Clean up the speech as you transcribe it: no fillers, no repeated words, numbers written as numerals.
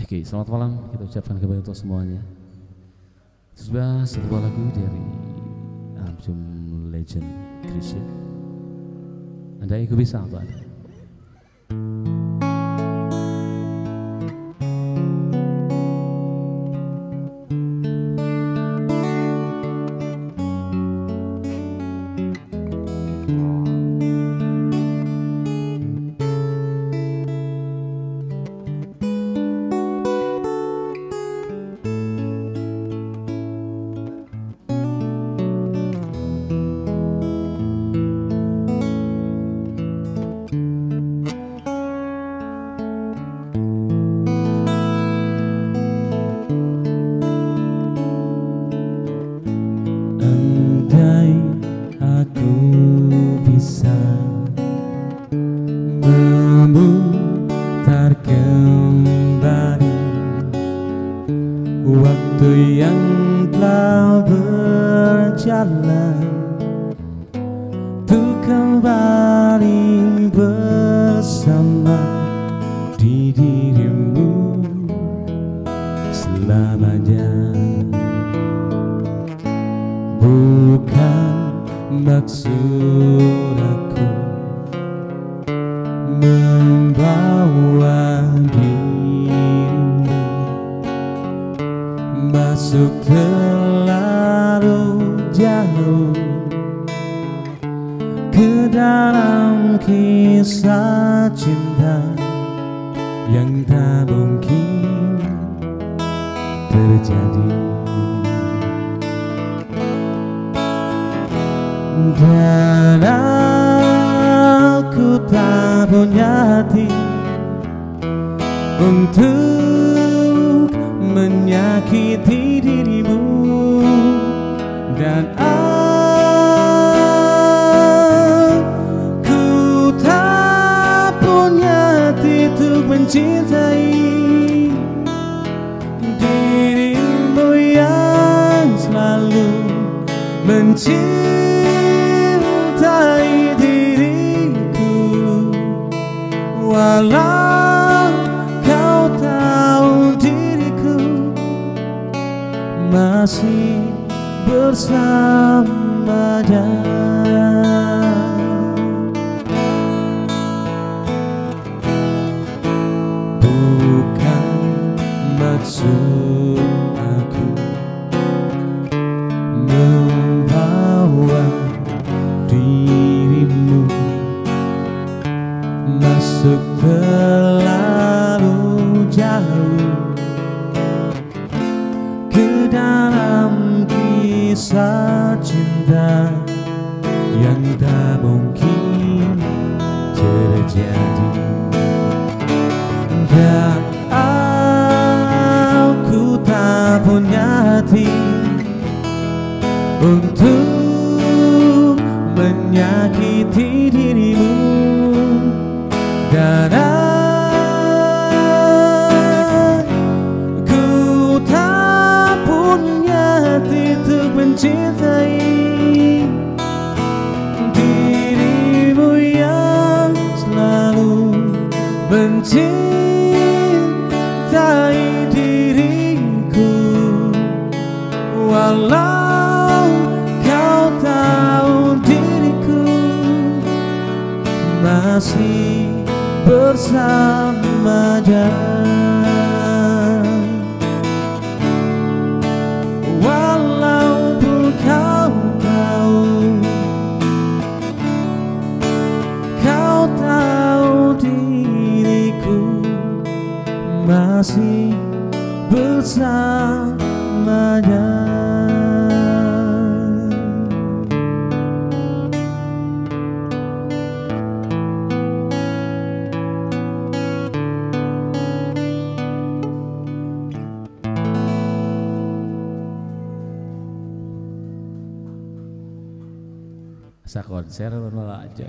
Oke, selamat malam kita ucapkan kepada untuk semuanya. Sebuah satu buah lagu dari album Legend Christian. Andai ku bisa untuk Anda. Andai aku bisa memutar kembali waktu yang telah berjalan, untuk kembali bersama di dirimu selamanya. Bukan maksud aku membawa dirimu masuk terlalu jauh ke dalam kisah cinta yang tak mungkin terjadi. Dan aku tak punya hati untuk menyakiti dirimu, dan aku tak punya hati untuk mencintai dirimu yang selalu mencintai diriku, walau kau tahu diriku masih bersamanya. Bukan maksud aku membawa dirimu masuk terlalu jauh ke dalam kisah cinta yang tak mungkin terjadi. Dan aku tak punya hati untuk menyakiti dirimu, dan aku tak punya hati untuk mencintai dirimu yang selalu mencintai diriku, walau kau tahu diriku masih bersamanya. Walaupun kau tahu diriku masih bersamanya. Asa konser malah aja.